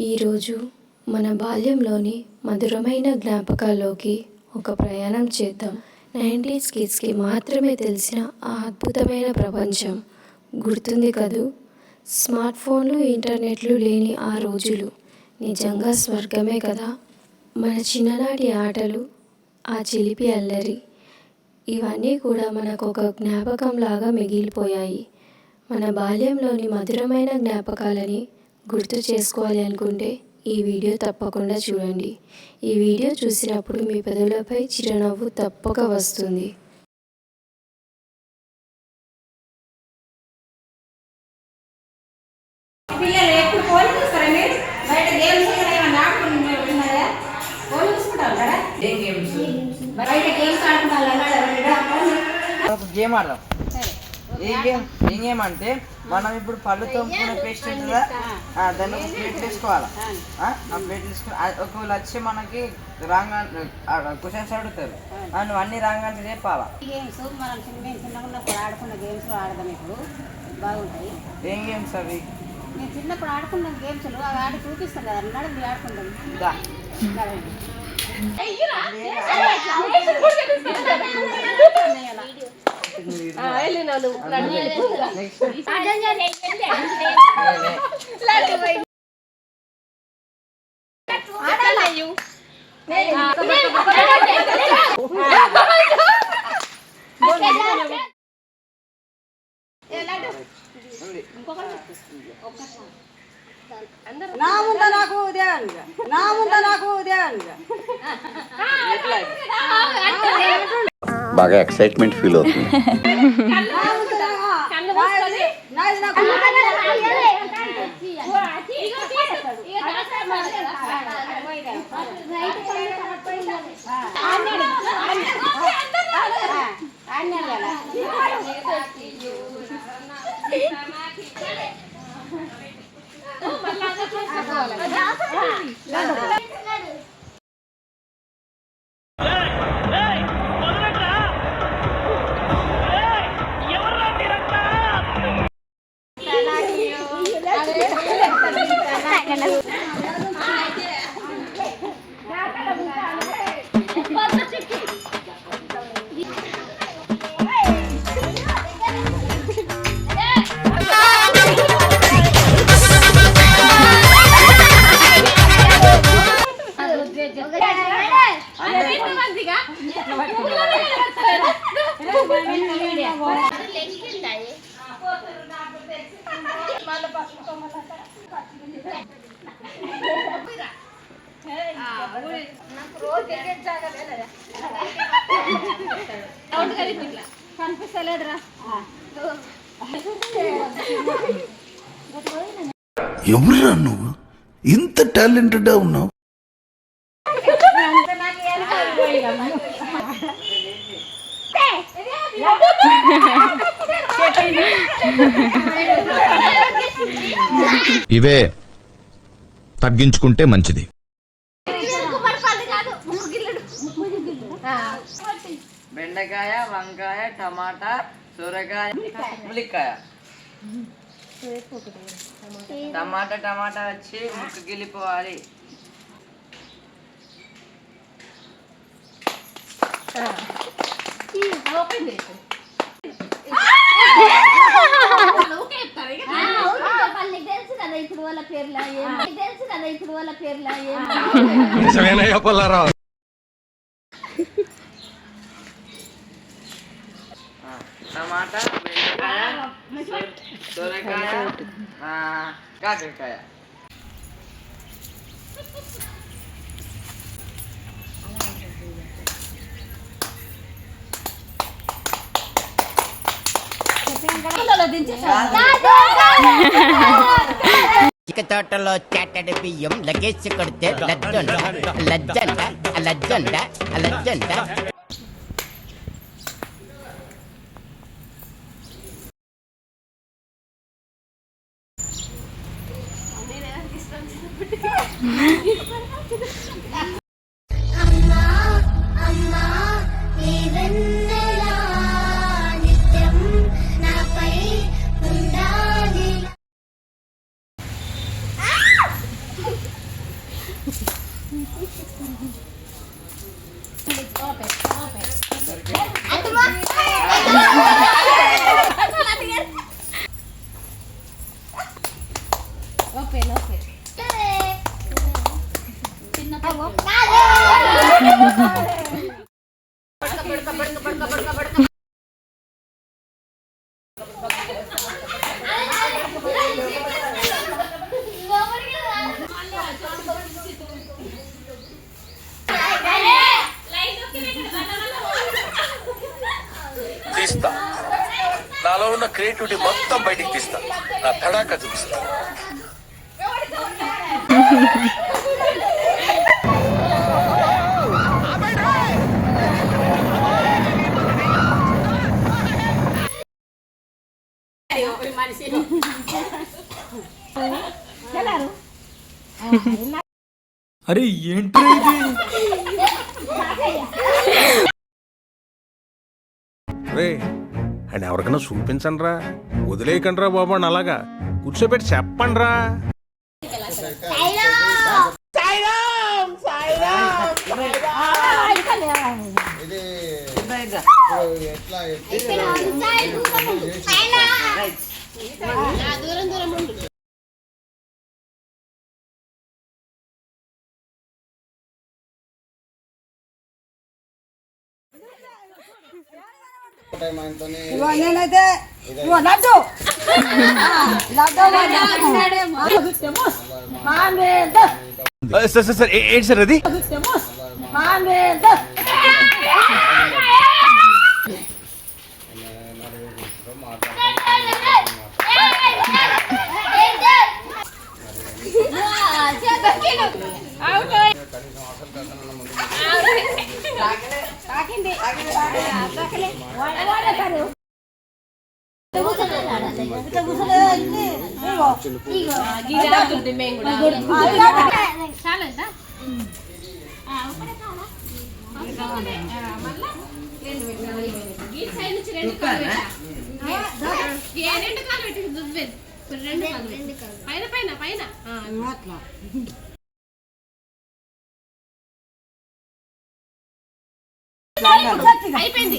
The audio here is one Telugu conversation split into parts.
ఈరోజు మన బాల్యంలోని మధురమైన జ్ఞాపకాల్లోకి ఒక ప్రయాణం చేద్దాం. 90s కిడ్స్కి మాత్రమే తెలిసిన ఆ అద్భుతమైన ప్రపంచం గుర్తుంది కదూ. స్మార్ట్ ఫోన్లు, ఇంటర్నెట్లు లేని ఆ రోజులు నిజంగా స్వర్గమే కదా. మన చిన్ననాటి ఆటలు, ఆ చిలిపి అల్లరి, ఇవన్నీ కూడా మనకు ఒక జ్ఞాపకంలాగా మిగిలిపోయాయి. మన బాల్యంలోని మధురమైన జ్ఞాపకాలని గుర్తు చేసుకోవాలి అనుకుంటే ఈ వీడియో తప్పకుండా చూడండి. ఈ వీడియో చూసినప్పుడు మీ పెదవులపై చిరునవ్వు తప్పక వస్తుంది. గేమ్ ఆడదాం. ఏం గేమ్ అంటే మనం ఇప్పుడు పళ్ళు తోముకునే పేస్ట్ ఉంటుందా, దాన్ని ఒక ప్లేట్ వేసుకోవాలి. ఆ ప్లేట్ తీసుకుని ఒకవేళ వచ్చి మనకి రాంగ్ క్వశ్చన్స్ అడుగుతారు, నువ్వు అన్ని రాంగ్ అంటే చెప్పాలా. గేమ్స్ మనం చిన్నప్పుడు ఆడుకున్న గేమ్స్ ఆడదాం. ఇప్పుడు బాగుంటాయి. ఏం గేమ్స్ అవి? నేను చిన్నప్పుడు ఆడుకున్న గేమ్స్ అవి ఆడి చూపిస్తాను కదా, అన్నాడు మీరు ఆడుకుంటాం. నా ముందు నాకు ఉదయాన్నిగా, నా ముందు నాకు ఉదయాన్నిగా బాగా ఎక్సైట్మెంట్ ఫీల్ అవుతుంది. ఎవరురా నువ్వు, ఇంత టాలెంటెడ్ ఉన్నావు? ఇవే తగ్గించుకుంటే మంచిది. బెండకాయ, వంకాయ, టమాటా, సొరకాయ, ములిక్కాయ. టమాటా వచ్చి ముక్కు గిల్లిపోవాలి. టమాటా, బెండకాయ, సొరకాయ, కాకరకాయ. చిక్క తోటలో చాటడి బియ్యం లగేసి కొడితే లజ్జంట లజ్జంట లజ్జంట లజ్జంట. తీస్తా, నాలో ఉన్న క్రియేటివిటీ మొత్తం బయటికి తీస్తా, నా తడాక చూపిస్తా. అరే ఏంట్రా ఇది? రే అండ్ ఎవరికైనా చూపించండి రా, వదిలేయకండి రా బాబు అని అలాగా కూర్చోబెట్టి చెప్పండి రా. నేనైతే లడ్డు సార్ సార్ సార్ ఏంటి సార్ అది? అయిపోయింది.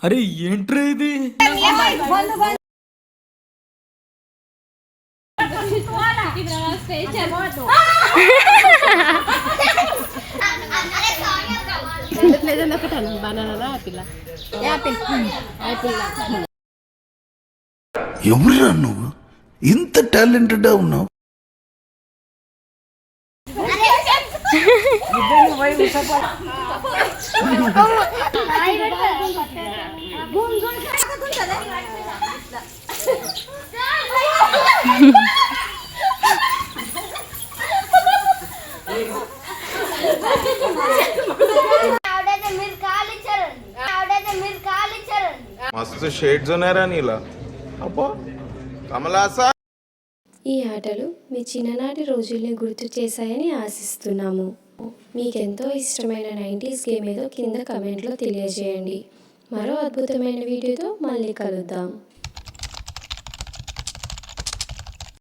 అరే ఏంట్రా ఇది? ఎవరురా నువ్వు ఇంత టాలెంటెడ్ ఉన్నావు? మస్తు షేడ్స్ ఉన్నారా నీలా? అబ్బా కమలాసా. ఈ ఆటలు మీ చిన్ననాటి రోజుల్ని గుర్తు చేశాయని ఆశిస్తున్నాము. మీకెంతో ఇష్టమైన 90s గేమ్ ఏదో కింద కమెంట్లో తెలియజేయండి. మరో అద్భుతమైన వీడియోతో మళ్ళీ కలుద్దాం.